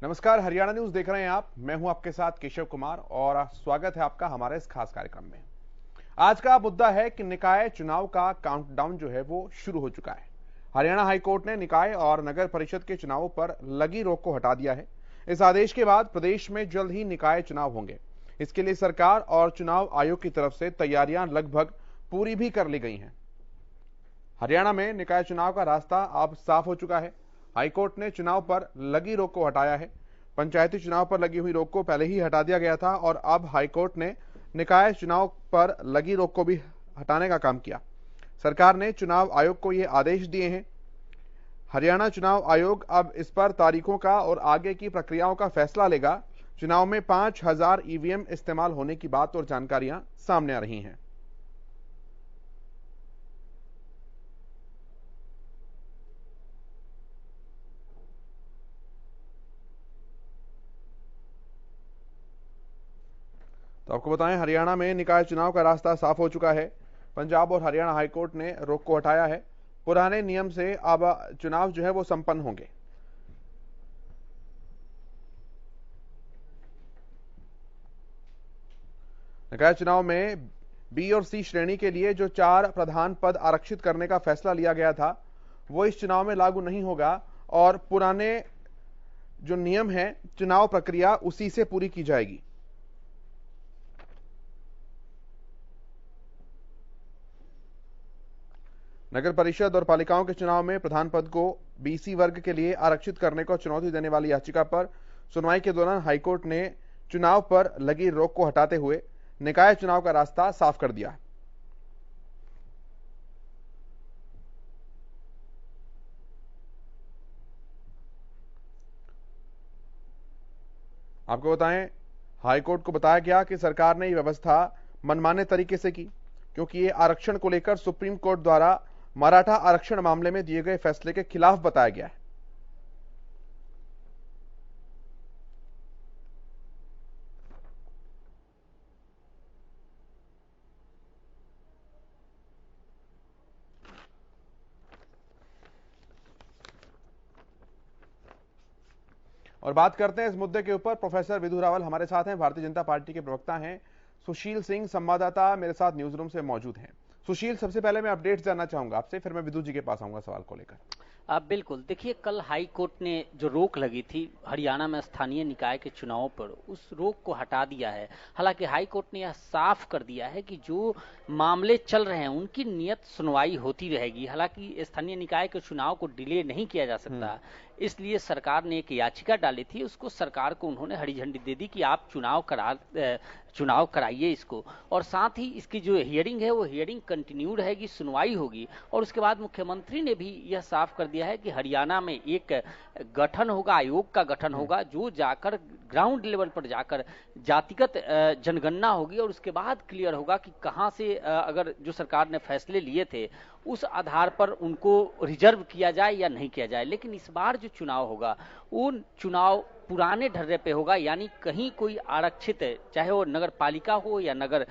नमस्कार, हरियाणा न्यूज देख रहे हैं आप। मैं हूं आपके साथ केशव कुमार और स्वागत है आपका हमारे इस खास कार्यक्रम में। आज का मुद्दा है कि निकाय चुनाव का काउंटडाउन जो है वो शुरू हो चुका है। हरियाणा हाईकोर्ट ने निकाय और नगर परिषद के चुनावों पर लगी रोक को हटा दिया है। इस आदेश के बाद प्रदेश में जल्द ही निकाय चुनाव होंगे। इसके लिए सरकार और चुनाव आयोग की तरफ से तैयारियां लगभग पूरी भी कर ली गई हैं। हरियाणा में निकाय चुनाव का रास्ता अब साफ हो चुका है। हाईकोर्ट ने चुनाव पर लगी रोक को हटाया है। पंचायती चुनाव पर लगी हुई रोक को पहले ही हटा दिया गया था और अब हाईकोर्ट ने निकाय चुनाव पर लगी रोक को भी हटाने का काम किया। सरकार ने चुनाव आयोग को ये आदेश दिए हैं। हरियाणा चुनाव आयोग अब इस पर तारीखों का और आगे की प्रक्रियाओं का फैसला लेगा। चुनाव में 5000 ईवीएम इस्तेमाल होने की बात और जानकारियां सामने आ रही हैं। तो आपको बताएं, हरियाणा में निकाय चुनाव का रास्ता साफ हो चुका है। पंजाब और हरियाणा हाईकोर्ट ने रोक को हटाया है। पुराने नियम से अब चुनाव जो है वो संपन्न होंगे। निकाय चुनाव में बी और सी श्रेणी के लिए जो 4 प्रधान पद आरक्षित करने का फैसला लिया गया था वो इस चुनाव में लागू नहीं होगा और पुराने जो नियम है चुनाव प्रक्रिया उसी से पूरी की जाएगी। नगर परिषद और पालिकाओं के चुनाव में प्रधान पद को बीसी वर्ग के लिए आरक्षित करने को चुनौती देने वाली याचिका पर सुनवाई के दौरान हाईकोर्ट ने चुनाव पर लगी रोक को हटाते हुए निकाय चुनाव का रास्ता साफ कर दिया। आपको बताएं, हाईकोर्ट को बताया गया कि सरकार ने यह व्यवस्था मनमाने तरीके से की क्योंकि ये आरक्षण को लेकर सुप्रीम कोर्ट द्वारा मराठा आरक्षण मामले में दिए गए फैसले के खिलाफ बताया गया है। और बात करते हैं इस मुद्दे के ऊपर। प्रोफेसर विधु रावल हमारे साथ हैं, भारतीय जनता पार्टी के प्रवक्ता हैं। सुशील सिंह संवाददाता मेरे साथ न्यूज रूम से मौजूद हैं। सुशील, सबसे पहले मैं अपडेट जानना चाहूंगा आपसे, फिर मैं विधु जी के पास आऊंगा सवाल को लेकर। बिल्कुल, देखिए, कल हाई कोर्ट ने जो रोक लगी थी हरियाणा में स्थानीय निकाय के चुनावों पर, उस रोक को हटा दिया है। हालांकि हाई कोर्ट ने यह साफ कर दिया है कि जो मामले चल रहे हैं उनकी नियत सुनवाई होती रहेगी। हालांकि स्थानीय निकाय के चुनाव को डिले नहीं किया जा सकता, इसलिए सरकार ने एक याचिका डाली थी, उसको सरकार को उन्होंने हरी झंडी दे दी कि आप चुनाव कराइए इसको। और साथ ही इसकी जो हियरिंग है वो हियरिंग कंटिन्यू रहेगी, सुनवाई होगी। और उसके बाद मुख्यमंत्री ने भी यह साफ कर दिया है कि हरियाणा में एक गठन होगा, आयोग का गठन होगा, जो जाकर ग्राउंड लेवल पर जाकर जातिगत जनगणना होगी और उसके बाद क्लियर होगा कि कहां से अगर जो सरकार ने फैसले लिए थे उस आधार पर उनको रिजर्व किया जाए या नहीं किया जाए। लेकिन इस बार जो चुनाव होगा वो चुनाव पुराने ढर्रे पे होगा, यानी कहीं कोई आरक्षित, चाहे वो नगर पालिका हो या नगर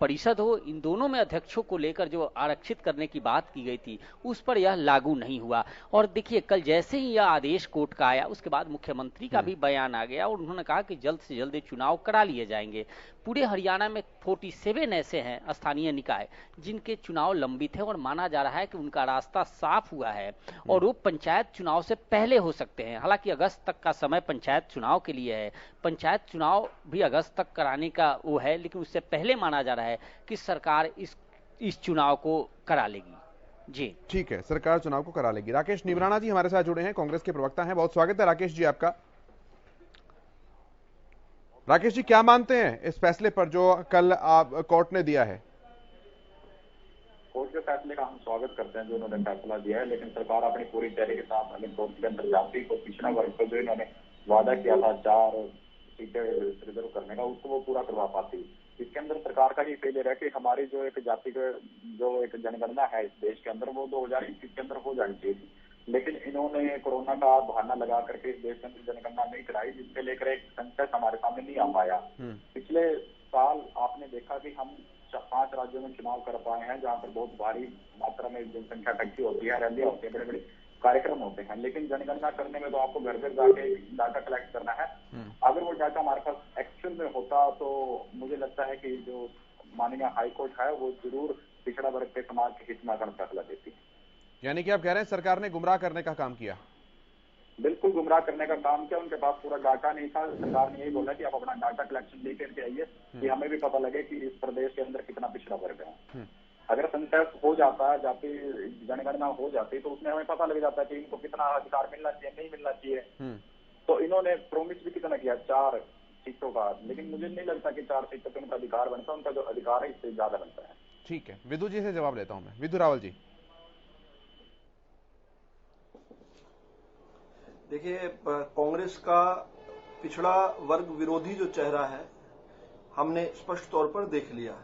परिषद हो, इन दोनों में अध्यक्षों को लेकर जो आरक्षित करने की बात की गई थी उस पर यह लागू नहीं हुआ। और देखिए, कल जैसे ही यह आदेश कोर्ट का आया उसके बाद मुख्यमंत्री का भी बयान आ गया और उन्होंने कहा कि जल्द से जल्द चुनाव करा लिए जाएंगे। पूरे हरियाणा में 47 ऐसे हैं स्थानीय निकाय जिनके चुनाव लंबित है और माना जा रहा है कि उनका रास्ता साफ हुआ है और वो पंचायत चुनाव से पहले हो सकते हैं। हालांकि अगस्त तक का समय पंचायत चुनाव के लिए है, पंचायत चुनाव भी अगस्त तक कराने का वो है, लेकिन उससे पहले माना जा रहा है कि सरकार इस चुनाव को करा लेगी। जी ठीक है, सरकार चुनाव को करा लेगी। राकेश निबराना जी हमारे साथ जुड़े हैं, कांग्रेस के प्रवक्ता हैं। बहुत स्वागत है राकेश जी आपका। राकेश जी, क्या मानते हैं इस फैसले पर जो कल कोर्ट ने दिया है? कोर्ट के फैसले का हम स्वागत करते हैं जो उन्होंने फैसला दिया है, लेकिन सरकार अपनी पूरी तैयारी के साथ अगर कोर्ट के अंदर जाति को पिछड़ा वर्ग को जो इन्होंने वादा किया था 4 सीटें रिजर्व करने का, उसको वो पूरा करवा पाती। इसके अंदर सरकार का ही फेलियर है कि हमारी जो एक जाति का जो एक जनगणना है इस देश के अंदर वो 2021 के अंदर हो जानी चाहिए थी, लेकिन इन्होंने कोरोना का बहाना लगा करके इस देश के अंदर जनगणना नहीं कराई, जिससे लेकर एक संकट हमारे सामने नहीं आ पाया। पिछले साल आपने देखा कि हम 5 राज्यों में चुनाव कर पाए हैं जहां पर बहुत भारी मात्रा में जनसंख्या इकट्ठी होती है, रैलियां होती है, बड़े बड़े कार्यक्रम होते हैं, लेकिन जनगणना करने में तो आपको घर घर जाके डाटा कलेक्ट करना डाटा हमारे पास एक्चुअल में होता तो मुझे लगता है कि जो माननीय हाई कोर्ट है वो जरूर पिछड़ा वर्ग के समाज के हित में अगर फैसला देती। यानी कि आप कह रहे हैं सरकार ने गुमराह करने का काम किया? बिल्कुल गुमराह करने का काम किया। उनके पास पूरा डाटा नहीं था। सरकार ने यही बोला कि आप अपना डाटा कलेक्शन लेकर के आइए कि हमें भी पता लगे कि इस प्रदेश के अंदर कितना पिछड़ा वर्ग है। अगर सेंसस हो जाता है, जाति जनगणना हो जाती तो उसमें हमें पता लग जाता है कि इनको कितना अधिकार मिलना चाहिए, नहीं मिलना चाहिए। तो इन्होंने प्रोमिस भी कितना किया, 4 सीटों का, लेकिन मुझे नहीं लगता कि 4 सीटों पर उनका अधिकार बनता। उनका जो अधिकार है इससे ज्यादा बनता है। ठीक है, विदु जी से जवाब लेता हूं मैं। विदु रावल जी, देखिए, कांग्रेस का पिछड़ा वर्ग विरोधी जो चेहरा है हमने स्पष्ट तौर पर देख लिया।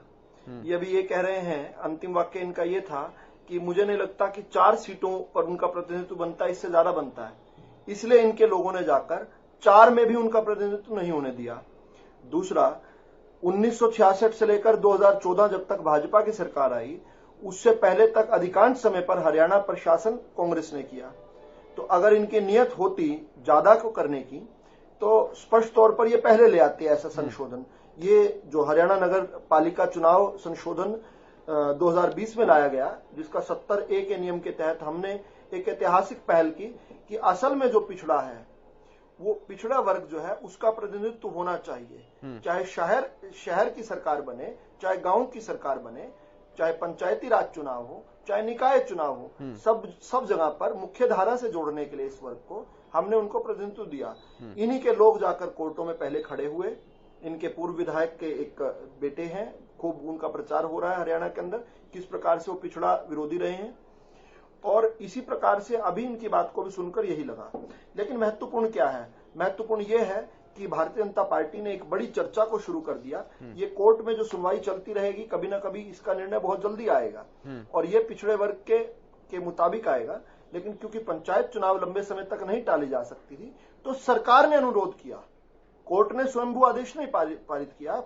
ये अभी ये कह रहे हैं, अंतिम वाक्य इनका ये था कि मुझे नहीं लगता कि 4 सीटों पर उनका प्रतिनिधित्व बनता है, इससे ज्यादा बनता है, इसलिए इनके लोगों ने जाकर 4 में भी उनका प्रतिनिधित्व नहीं होने दिया। दूसरा, 1966 से लेकर 2014 जब तक भाजपा की सरकार आई, उससे पहले तक अधिकांश समय पर हरियाणा प्रशासन कांग्रेस ने किया। तो अगर इनकी नियत होती ज्यादा को करने की तो स्पष्ट तौर पर ये पहले ले आते ऐसा संशोधन। ये जो हरियाणा नगर पालिका चुनाव संशोधन 2020 में लाया गया, जिसका 70A के नियम के तहत हमने एक ऐतिहासिक पहल की कि असल में जो पिछड़ा है वो पिछड़ा वर्ग जो है उसका प्रतिनिधित्व होना चाहिए। चाहे शहर की सरकार बने, चाहे गांव की सरकार बने, चाहे पंचायती राज चुनाव हो, चाहे निकाय चुनाव हो, सब जगह पर मुख्य धारा से जोड़ने के लिए इस वर्ग को हमने उनको प्रतिनिधित्व दिया। इन्हीं के लोग जाकर कोर्टों में पहले खड़े हुए। इनके पूर्व विधायक के एक बेटे हैं, खूब उनका प्रचार हो रहा है हरियाणा के अंदर किस प्रकार से वो पिछड़ा विरोधी रहे हैं, और इसी प्रकार से अभी इनकी बात को भी सुनकर यही लगा। लेकिन महत्वपूर्ण क्या है? महत्वपूर्ण ये है कि भारतीय जनता पार्टी ने एक बड़ी चर्चा को शुरू कर दिया। ये कोर्ट में जो सुनवाई चलती रहेगी, कभी ना कभी इसका निर्णय बहुत जल्दी आएगा और ये पिछड़े वर्ग के मुताबिक आएगा। लेकिन क्योंकि पंचायत चुनाव लंबे समय तक नहीं टाली जा सकती थी, तो सरकार ने अनुरोध किया। कोर्ट ने स्वयंभू आदेश नहीं पारित किया।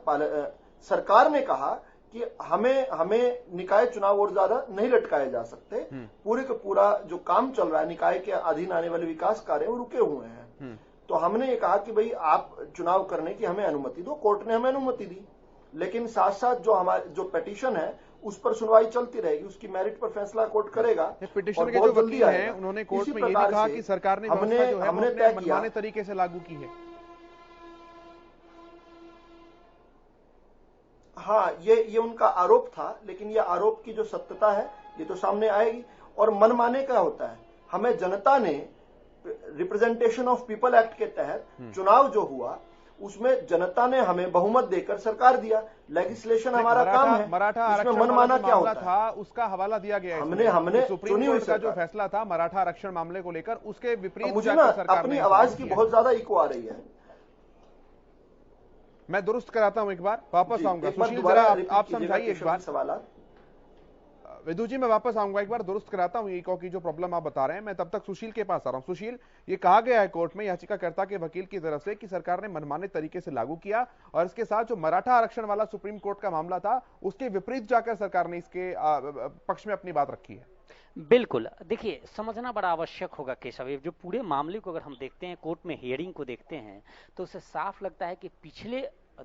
सरकार ने कहा कि हमें निकाय चुनाव और ज्यादा नहीं लटकाए जा सकते। पूरे का पूरा जो काम चल रहा है, निकाय के अधीन आने वाले विकास कार्य वो रुके हुए हैं। तो हमने ये कहा कि भाई आप चुनाव करने की हमें अनुमति दो। कोर्ट ने हमें अनुमति दी, लेकिन साथ साथ जो पिटीशन है उस पर सुनवाई चलती रहेगी, उसकी मेरिट पर फैसला कोर्ट करेगा। पिटीशन के जो वकील हैं उन्होंने कोर्ट में ये भी कहा कि सरकार ने व्यवस्था जो है हमने तय किया मनमाने तरीके से लागू की है। हाँ, ये उनका आरोप था, लेकिन ये आरोप की जो सत्यता है ये तो सामने आएगी। और मनमाने का होता है, हमें जनता ने रिप्रेजेंटेशन ऑफ पीपल एक्ट के तहत चुनाव जो हुआ उसमें जनता ने हमें बहुमत देकर सरकार दिया। लेजिस्लेशन हमारा काम है। मराठा आरक्षण मनमाना क्या होता था उसका हवाला दिया गया है। हमने सुप्रीम कोर्ट का जो फैसला था मराठा आरक्षण मामले को लेकर, उसके विपरीत मुझे ना अपनी आवाज की बहुत ज्यादा इको आ रही है। मैं दुरुस्त कराता हूं, एक बार वापस आऊंगा। सुशील जरा आप समझाइए एक बार सवाल। विदु जी मैं वापस आऊंगा, एक बार दुरुस्त कराता हूं इको की जो प्रॉब्लम आप बता रहे हैं। मैं तब तक सुशील के पास आ रहा हूं। सुशील, ये कहा गया है कोर्ट में याचिकाकर्ता के वकील की तरफ से कि सरकार ने मनमाने तरीके से लागू किया, और इसके साथ जो मराठा आरक्षण वाला सुप्रीम कोर्ट का मामला था उसके विपरीत जाकर सरकार ने इसके पक्ष में अपनी बात रखी है। बिल्कुल, देखिए समझना बड़ा आवश्यक होगा केशव। जो पूरे मामले को अगर हम देखते हैं, कोर्ट में हियरिंग को देखते हैं, तो उसे साफ लगता है कि पिछले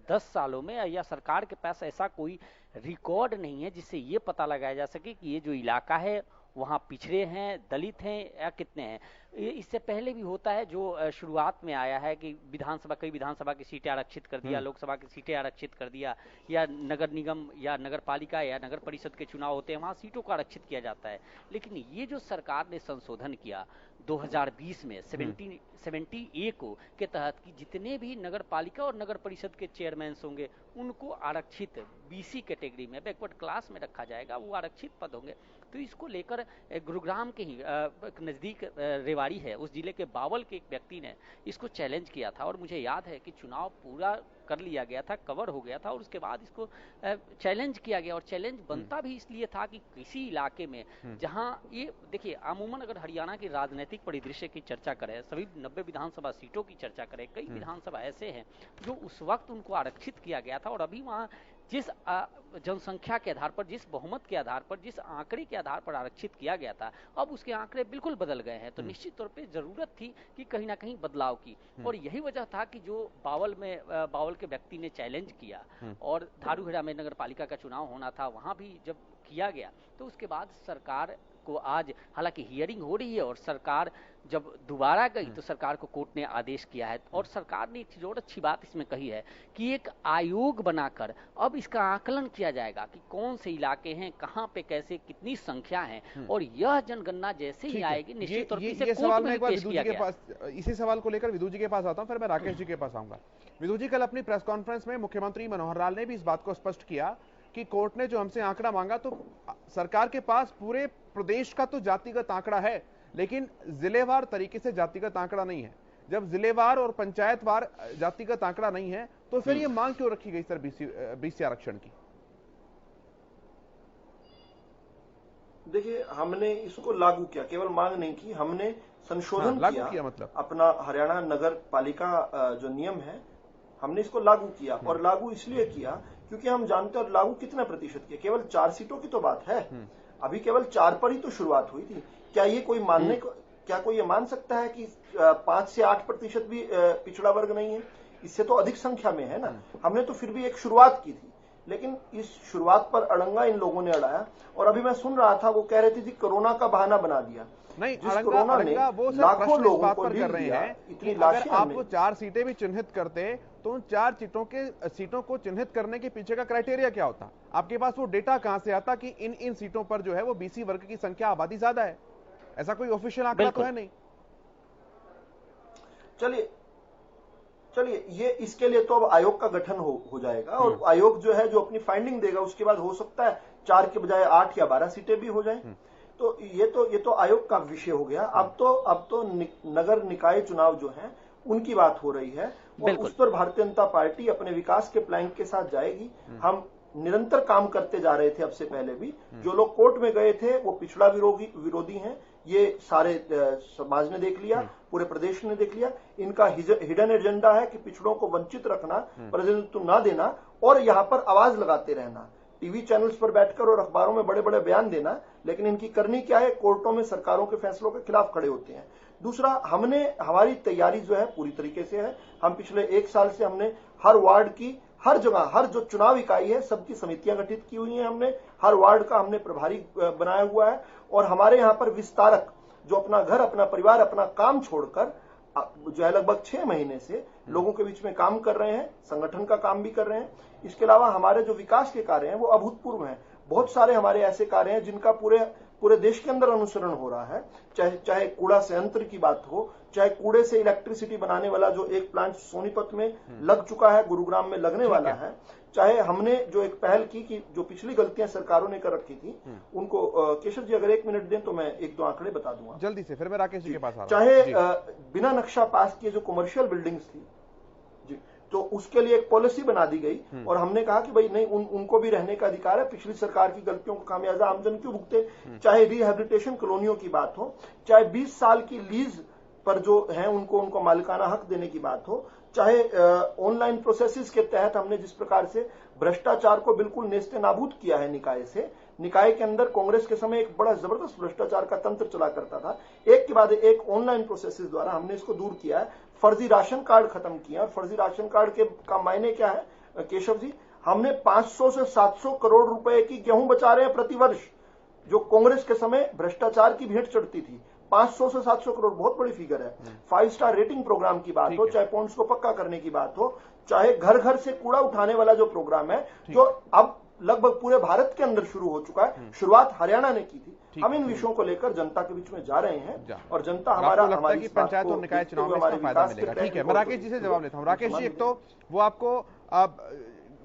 10 सालों में या सरकार के पास ऐसा कोई रिकॉर्ड नहीं है जिससे ये पता लगाया जा सके कि ये जो इलाका है वहाँ पिछड़े हैं, दलित हैं या कितने हैं। इससे पहले भी होता है, जो शुरुआत में आया है कि कई विधानसभा की सीटें आरक्षित कर दिया, लोकसभा की सीटें आरक्षित कर दिया, या नगर निगम या नगर पालिका या नगर परिषद के चुनाव होते हैं वहाँ सीटों को आरक्षित किया जाता है। लेकिन ये जो सरकार ने संशोधन किया 2020 में 70A को के तहत कि जितने भी नगर पालिका और नगर परिषद के चेयरमैन होंगे उनको आरक्षित BC कैटेगरी में, बैकवर्ड क्लास में रखा जाएगा, वो आरक्षित पद होंगे। तो इसको लेकर गुरुग्राम के ही नजदीक रेवाड़ी है, उस जिले के बावल के एक व्यक्ति ने इसको चैलेंज किया था, और मुझे याद है कि चुनाव पूरा कर लिया गया था, कवर हो गया था, और उसके बाद इसको चैलेंज किया गया। और चैलेंज बनता भी इसलिए था कि किसी इलाके में जहां ये देखिए, अमूमन अगर हरियाणा की राजनीतिक परिदृश्य की चर्चा करें, सभी 90 विधानसभा सीटों की चर्चा करें, कई विधानसभा ऐसे हैं जो उस वक्त उनको आरक्षित किया गया था, और अभी वहां जिस जनसंख्या के आधार पर, जिस बहुमत के आधार पर, जिस आंकड़े के आधार पर आरक्षित किया गया था, अब उसके आंकड़े बिल्कुल बदल गए हैं। तो निश्चित तौर पे जरूरत थी कि कहीं ना कहीं बदलाव की, और यही वजह था कि जो बावल के व्यक्ति ने चैलेंज किया, और धारूहेड़ा में नगर पालिका का चुनाव होना था, वहां भी जब किया गया तो उसके बाद सरकार को आज हालांकि हियरिंग हो रही है, और सरकार जब दोबारा गई तो सरकार को कोर्ट ने आदेश किया है, और सरकार ने एक चीज और अच्छी बात इसमें कही है कि एक आयोग बनाकर अब इसका आकलन किया जाएगा कि कौन से इलाके हैं, कहां पे कैसे कितनी संख्या है, और यह जनगणना जैसे ही आएगी निश्चित तौर पर इसे कोर्ट में पेश किया गया। इसी सवाल को लेकर विदु जी के पास आता हूं, फिर मैं राकेश जी के पास आऊंगा। विदु जी, कल अपनी प्रेस कॉन्फ्रेंस में मुख्यमंत्री मनोहर लाल ने भी इस बात को स्पष्ट किया कि कोर्ट ने जो हमसे आंकड़ा मांगा, तो सरकार के पास पूरे प्रदेश का तो जातिगत आंकड़ा है, लेकिन जिलेवार तरीके से जातिगत आंकड़ा नहीं है। जब जिलेवार और पंचायतवार जातिगत आंकड़ा नहीं है, तो फिर ये मांग क्यों रखी गई सर बीसी आरक्षण की? देखिए, हमने इसको लागू किया, केवल मांग नहीं की, हमने संशोधन किया मतलब अपना हरियाणा नगर पालिका जो नियम है, हमने इसको लागू किया। और लागू इसलिए किया क्योंकि हम जानते हैं लागू कितना प्रतिशत किया, केवल 4 सीटों की तो बात है, अभी केवल 4 पर ही तो शुरुआत हुई थी। क्या ये कोई क्या कोई ये मान सकता है कि 5 से 8% भी पिछड़ा वर्ग नहीं है? इससे तो अधिक संख्या में है ना। हमने तो फिर भी एक शुरुआत की थी, लेकिन इस शुरुआत पर अड़ंगा इन लोगों ने अड़ाया। और अभी मैं सुन रहा था, वो कह रहे थे कि कोरोना का बहाना बना दिया। नहीं, अड़ंगा वो सर लाखों लोगों को कर रहे हैं। इतनी अगर आप वो 4 सीटें भी चिन्हित करते तो उन 4 सीटों को चिन्हित करने के पीछे का क्राइटेरिया क्या होता? आपके पास वो डेटा कहां से आता कि इन सीटों पर जो है वो बीसी वर्ग की संख्या, आबादी ज्यादा है? ऐसा कोई ऑफिशियल आंकड़ा तो है नहीं। चलिए ये इसके लिए तो अब आयोग का गठन हो जाएगा, और आयोग जो है जो अपनी फाइंडिंग देगा, उसके बाद हो सकता है 4 के बजाय 8 या 12 सीटें भी हो जाएं। तो ये तो आयोग का विषय हो गया। अब तो नगर निकाय चुनाव जो है उनकी बात हो रही है, और उस पर भारतीय जनता पार्टी अपने विकास के प्लान के साथ जाएगी। हम निरंतर काम करते जा रहे थे, अब से पहले भी जो लोग कोर्ट में गए थे वो पिछड़ा विरोधी हैं, ये सारे समाज ने देख लिया, पूरे प्रदेश ने देख लिया। इनका हिडन एजेंडा है कि पिछड़ों को वंचित रखना, प्रतिनिधित्व ना देना, और यहाँ पर आवाज लगाते रहना, टीवी चैनल्स पर बैठकर और अखबारों में बड़े बड़े बयान देना। लेकिन इनकी करनी क्या है? कोर्टों में सरकारों के फैसलों के खिलाफ खड़े होते हैं। दूसरा, हमारी तैयारी जो है पूरी तरीके से है। हम पिछले 1 साल से हमने हर वार्ड की, हर जगह, हर जो चुनाव इकाई है सबकी समितियां गठित की हुई हैं। हमने हर वार्ड का हमने प्रभारी बनाया हुआ है, और हमारे यहाँ पर विस्तारक जो अपना घर, अपना परिवार, अपना काम छोड़कर जो है लगभग 6 महीने से लोगों के बीच में काम कर रहे हैं, संगठन का काम भी कर रहे हैं। इसके अलावा हमारे जो विकास के कार्य हैं वो अभूतपूर्व हैं। बहुत सारे हमारे ऐसे कार्य हैं जिनका पूरे देश के अंदर अनुसरण हो रहा है। चाहे कूड़ा संयंत्र की बात हो, चाहे कूड़े से इलेक्ट्रिसिटी बनाने वाला जो एक प्लांट सोनीपत में लग चुका है, गुरुग्राम में लगने वाला है, चाहे हमने जो एक पहल की कि जो पिछली गलतियां सरकारों ने कर रखी थी उनको, केशव जी अगर 1 मिनट दें तो मैं 1-2 आंकड़े बता दूंगा जल्दी से, फिर मैं राकेश जी के पास आ रहा हूं। चाहे बिना नक्शा पास किए जो कमर्शियल बिल्डिंग्स थी जी, तो उसके लिए एक पॉलिसी बना दी गई, और हमने कहा कि भाई नहीं, उनको भी रहने का अधिकार है। पिछली सरकार की गलतियों का खामियाजा आमजन क्यों भुगते? चाहे रिहेबिलिटेशन कॉलोनियों की बात हो, चाहे 20 साल की लीज पर जो है उनको मालिकाना हक देने की बात हो, चाहे ऑनलाइन प्रोसेसेस के तहत हमने जिस प्रकार से भ्रष्टाचार को बिल्कुल नेस्ते नाबूद किया है निकाय से। निकाय के अंदर कांग्रेस के समय एक बड़ा जबरदस्त भ्रष्टाचार का तंत्र चला करता था। एक के बाद एक ऑनलाइन प्रोसेसेस द्वारा हमने इसको दूर किया है। फर्जी राशन कार्ड खत्म किया, और फर्जी राशन कार्ड का मायने क्या है केशव जी? हमने 500 से 700 करोड़ रुपए की गेहूं बचा रहे हैं प्रतिवर्ष, जो कांग्रेस के समय भ्रष्टाचार की भेंट चढ़ती थी। 500 से 700 करोड़ बहुत बड़ी फिगर है। 5 स्टार रेटिंग प्रोग्राम की बात हो, चाहे पॉइंट्स को पक्का करने की बात हो, चाहे घर घर से कूड़ा उठाने वाला जो प्रोग्राम है, जो अब लगभग पूरे भारत के अंदर शुरू हो चुका है, शुरुआत हरियाणा ने की थी। हम इन विषयों को लेकर जनता के बीच में जा रहे हैं, और जनता हमारी पंचायत और निकाय चुनाव में इसका फायदा मिलेगा। ठीक है, मैं राकेश जी से जवाब लेता हूं। राकेश जी, एक तो वो आपको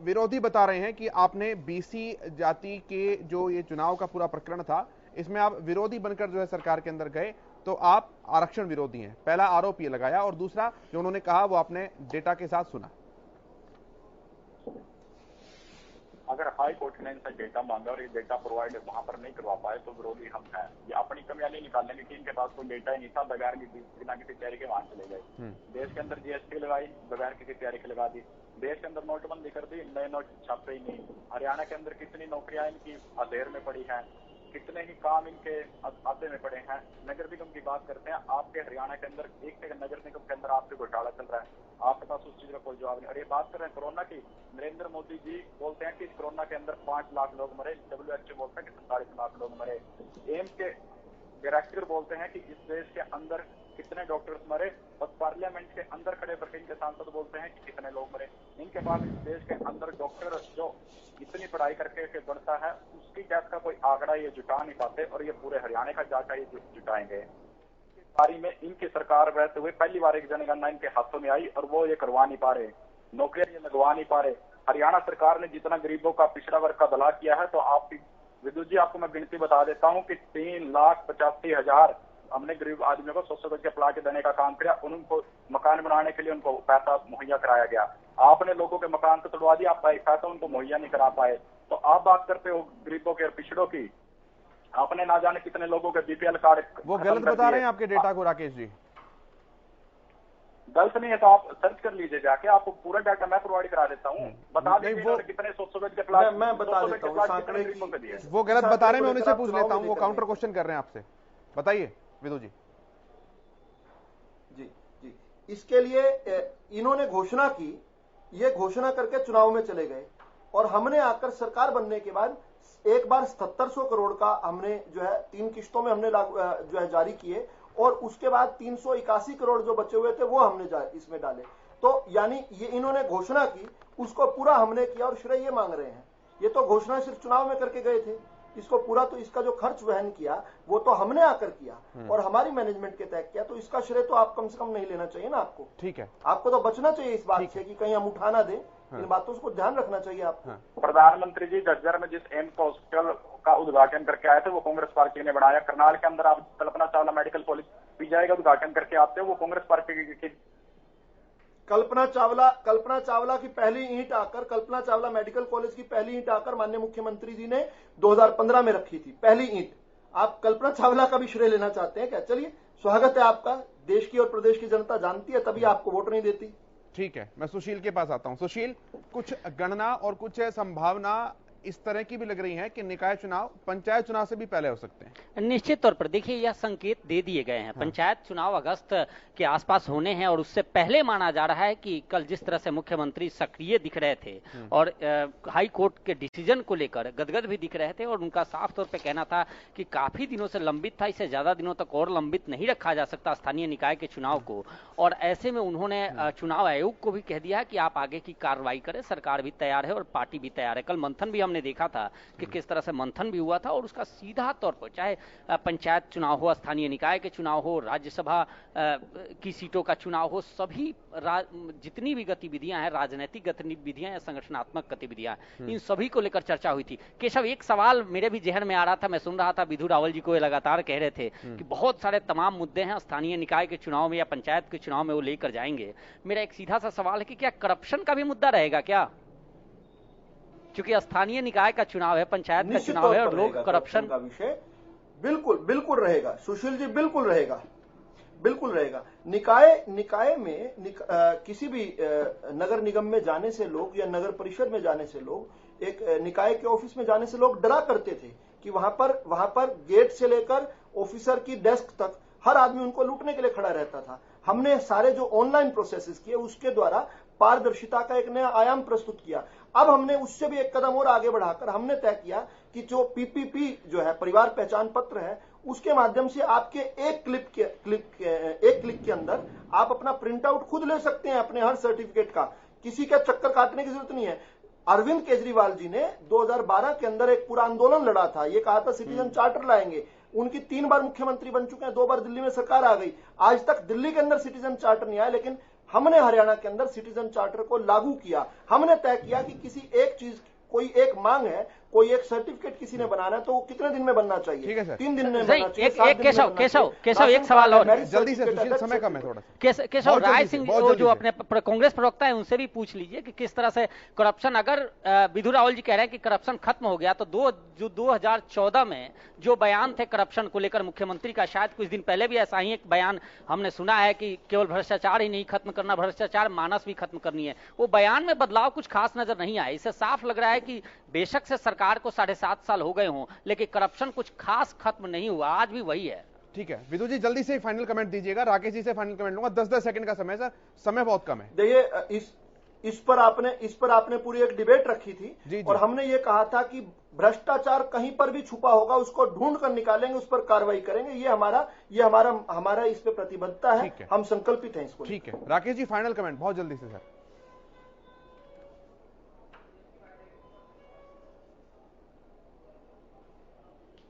विरोधी बता रहे हैं कि आपने बीसी जाति के जो ये चुनाव का पूरा प्रकरण था, इसमें आप विरोधी बनकर जो है सरकार के अंदर गए, तो आप आरक्षण विरोधी हैं। पहला आरोप ये लगाया, और दूसरा जो उन्होंने कहा वो आपने डेटा के साथ सुना। अगर हाई कोर्ट ने इनसे डेटा मांगा और ये डेटा प्रोवाइड वहां पर नहीं करवा पाए तो विरोधी हम हैं। ये अपनी कमियां नहीं निकालने की, इनके पास कोई डेटा ही नहीं था, बगैर बिना किसी तैयारी के वहां चले गए। देश के अंदर जीएसटी लगाई, बगैर किसी तैयारी के लगा दी। देश के अंदर नोटबंदी कर दी, नए नोट छापे ही नहीं। हरियाणा के अंदर कितनी नौकरियां इनकी अधेर में पड़ी हैं, कितने ही काम इनके आते में पड़े हैं। नगर निगम की बात करते हैं, आपके हरियाणा के अंदर एक नगर निगम के अंदर आपके घोटाला चल रहा है, आपके पास उस चीज का कोई जवाब नहीं। और ये बात कर रहे हैं कोरोना की, नरेंद्र मोदी जी बोलते हैं कि इस कोरोना के अंदर 5 लाख लोग मरे, WHO बोलता है कि 47 लाख लोग मरे, एम्स के डायरेक्टर बोलते हैं कि इस देश के अंदर कितने डॉक्टर्स मरे, और पार्लियामेंट के अंदर खड़े होकर इनके सांसद बोलते हैं कि कितने लोग मरे। इनके पास इस देश के अंदर डॉक्टर जो इतनी पढ़ाई करके बढ़ता है उसकी जांच का कोई आंकड़ा ये जुटा नहीं पाते, और ये पूरे हरियाणा का जांच ये जुटाएंगे। बारी में इनकी सरकार रहते हुए पहली बार एक जनगणना इनके हाथों में आई और वो ये करवा नहीं पा रहे, नौकरियां ये लगवा नहीं पा रहे। हरियाणा सरकार ने जितना गरीबों का, पिछड़ा वर्ग का भला किया है, तो आप विद्युत जी आपको मैं गिनती बता देता हूँ कि 3,85,000 हमने गरीब आदमियों को 100 गज के प्लाट देने का काम किया, उनको मकान बनाने के लिए उनको पैसा मुहैया कराया गया। आपने लोगों के मकान तो तोड़वा दिया, आप पैसा उनको मुहैया नहीं करा पाए। तो आप बात करते हो गरीबों के और पिछड़ों की, आपने ना जाने कितने लोगों के बीपीएल कार्ड वो गलत बता रहे हैं आपके डेटा को राकेश जी। गलत नहीं है तो आप सर्च कर लीजिए जाके, आपको पूरा डाटा मैं प्रोवाइड करा देता हूँ। बता दीजिए वो कितने 100 गज के प्लाट, मैं बता देता हूँ। वो गलत बता रहे हैं, मैं उन्हीं से पूछ लेता हूँ, वो काउंटर क्वेश्चन कर रहे हैं आपसे। बताइए विदु जी। जी, इसके लिए इन्होंने घोषणा की, ये घोषणा करके चुनाव में चले गए, और हमने आकर सरकार बनने के बाद एक बार 7700 करोड़ का हमने जो है 3 किश्तों में हमने जो है जारी किए, और उसके बाद 381 करोड़ जो बचे हुए थे वो हमने इसमें डाले। तो यानी ये इन्होंने घोषणा की, उसको पूरा हमने किया, और श्रेय ये मांग रहे हैं। ये तो घोषणा सिर्फ चुनाव में करके गए थे, इसको पूरा तो इसका जो खर्च वहन किया वो तो हमने आकर किया और हमारी मैनेजमेंट के तय किया, तो इसका श्रेय तो आप कम से कम नहीं लेना चाहिए ना आपको। ठीक है, आपको तो बचना चाहिए इस बात से कि कहीं हम उठा ना दें। इन बातों को ध्यान रखना चाहिए आपको। प्रधानमंत्री जी झज्जर में जिस एम्स हॉस्पिटल का उद्घाटन करके आए थे वो कांग्रेस पार्टी ने बनाया। करनाल के अंदर आप Kalpana Chawla medical college PGI का उद्घाटन करके आते हो, वो कांग्रेस पार्टी की कल्पना चावला की पहली ईंट आकर, कल्पना चावला मेडिकल कॉलेज की पहली ईंट आकर माननीय मुख्यमंत्री जी ने 2015 में रखी थी, पहली ईंट। आप कल्पना चावला का भी श्रेय लेना चाहते हैं क्या? चलिए, स्वागत है आपका। देश की और प्रदेश की जनता जानती है, तभी आपको वोट नहीं देती। ठीक है, मैं सुशील के पास आता हूं। सुशील, कुछ गणना और कुछ संभावना इस तरह की भी लग रही है कि निकाय चुनाव पंचायत चुनाव से भी पहले हो सकते हैं। निश्चित तौर पर देखिए, यह संकेत दे दिए गए हैं। पंचायत चुनाव अगस्त के आसपास होने हैं, और उससे पहले माना जा रहा है कि कल जिस तरह से मुख्यमंत्री सक्रिय दिख रहे थे और हाई कोर्ट के डिसीजन को लेकर गदगद भी दिख रहे थे, और उनका साफ तौर पर कहना था कि काफी दिनों से लंबित था, इसे ज्यादा दिनों तक और लंबित नहीं रखा जा सकता स्थानीय निकाय के चुनाव को। और ऐसे में उन्होंने चुनाव आयोग को भी कह दिया कि आप आगे की कार्रवाई करें, सरकार भी तैयार है और पार्टी भी तैयार है। कल मंथन भी हमने देखा था कि किस तरह से मंथन भी हुआ था, और उसका सीधा तौर पर चाहे पंचायत चुनाव हो, स्थानीय निकाय के चुनाव हो, राज्यसभा की सीटों का चुनाव हो, सभी जितनी भी गतिविधियां हैं, राजनीतिक गतिविधियां या संगठनात्मक गतिविधियां, इन सभी को लेकर चर्चा हुई थी। केशव, एक सवाल मेरे भी जहन में आ रहा था, मैं सुन रहा था विधु रावल जी को लगातार कह रहे थे कि बहुत सारे तमाम मुद्दे हैं स्थानीय निकाय के चुनाव में या पंचायत के चुनाव में वो लेकर जाएंगे। मेरा एक सीधा सा सवाल है कि क्या करप्शन का भी मुद्दा रहेगा क्या? क्योंकि स्थानीय निकाय का चुनाव है, पंचायत का चुनाव है, और लोग करप्शन का विषय बिल्कुल रहेगा। सुशील जी, बिल्कुल रहेगा। निकाय में किसी भी नगर निगम में जाने से लोग या नगर परिषद में जाने से लोग, एक निकाय के ऑफिस में जाने से लोग डरा करते थे कि वहां पर गेट से लेकर ऑफिसर की डेस्क तक हर आदमी उनको लूटने के लिए खड़ा रहता था। हमने सारे जो ऑनलाइन प्रोसेसेस किए उसके द्वारा पारदर्शिता का एक नया आयाम प्रस्तुत किया। अब हमने उससे भी एक कदम और आगे बढ़ाकर हमने तय किया कि जो पीपीपी जो है, परिवार पहचान पत्र है, उसके माध्यम से आपके एक क्लिक के अंदर आप अपना प्रिंट आउट खुद ले सकते हैं अपने हर सर्टिफिकेट का। किसी का चक्कर काटने की जरूरत नहीं है। अरविंद केजरीवाल जी ने 2012 के अंदर एक पूरा आंदोलन लड़ा था, ये कहा था सिटीजन चार्टर लाएंगे। उनकी 3 बार मुख्यमंत्री बन चुके हैं, 2 बार दिल्ली में सरकार आ गई, आज तक दिल्ली के अंदर सिटीजन चार्टर नहीं आया, लेकिन हमने हरियाणा के अंदर सिटीजन चार्टर को लागू किया। हमने तय किया कि किसी एक चीज, कोई एक मांग है कोई एक सर्टिफिकेट किसी ने बनाना है तो वो कितने दिन में बनना चाहिए? ठीक है सर। 3 दिन में नहीं, बनना चाहिए, 7 दिन में केशव बनना चाहिए। केशव एक सवाल और जल्दी से सुशील, समय कम है थोड़ा सा। केशव बहुत राय जल्दी से, सिंह बहुत वो जल्दी जो से। अपने कांग्रेस प्रवक्ता है उनसे भी पूछ लीजिए कि किस तरह से करप्शन, अगर विधु रावल जी कह रहे हैं कि करप्शन खत्म हो गया, तो 2014 में जो बयान थे करप्शन को लेकर मुख्यमंत्री का, शायद कुछ दिन पहले भी ऐसा ही एक बयान हमने सुना है कि केवल भ्रष्टाचार ही नहीं खत्म करना, भ्रष्टाचार मानस भी खत्म करनी है। वो बयान में बदलाव कुछ खास नजर नहीं आया। इससे साफ लग रहा है कि बेशक से सरकार को 7.5 साल हो गए हों, लेकिन करप्शन कुछ खास खत्म नहीं हुआ, आज भी वही है। ठीक है विदु जी, जल्दी से फाइनल कमेंट दीजिएगा। राकेश जी से फाइनल कमेंट लूंगा, 10-10 सेकंड का समय सर, समय बहुत कम है। देखिए, इस पर आपने पूरी एक डिबेट रखी थी जी। और हमने ये कहा था कि भ्रष्टाचार कहीं पर भी छुपा होगा उसको ढूंढ कर निकालेंगे, उस पर कार्रवाई करेंगे। ये हमारा इस पे प्रतिबद्धता है, हम संकल्पित हैं इसको। ठीक है राकेश जी, फाइनल कमेंट बहुत जल्दी से सर।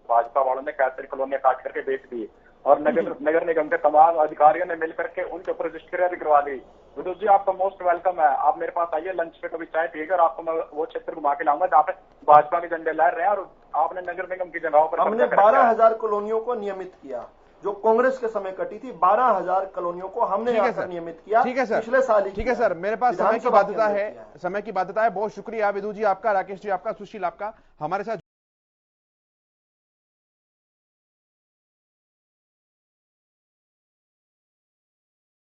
भाजपा वालों ने कैसर कॉलोनियां काट करके बेच दी और नगर निगम के तमाम अधिकारियों ने मिलकर के उनके ऊपर रजिस्ट्रियां भी करवा दी। विदुष जी, आपका मोस्ट वेलकम है, आप मेरे पास आइए, लंच पे कभी चाय पिएगा और आपको मैं वो क्षेत्र घुमा के लाऊंगा जहाँ पे भाजपा के झंडे लहर रहे हैं और आपने नगर निगम की जगहों पर हमने 12,000 कॉलोनियों को नियमित किया, जो कांग्रेस के समय कटी थी। 12,000 कॉलोनियों को हमने यहाँ नियमित किया। ठीक है सर, पिछले साल ही। ठीक है सर, मेरे पास समय की बाध्यता है, बहुत शुक्रिया विदु जी आपका, राकेश जी आपका, सुशील आपका हमारे साथ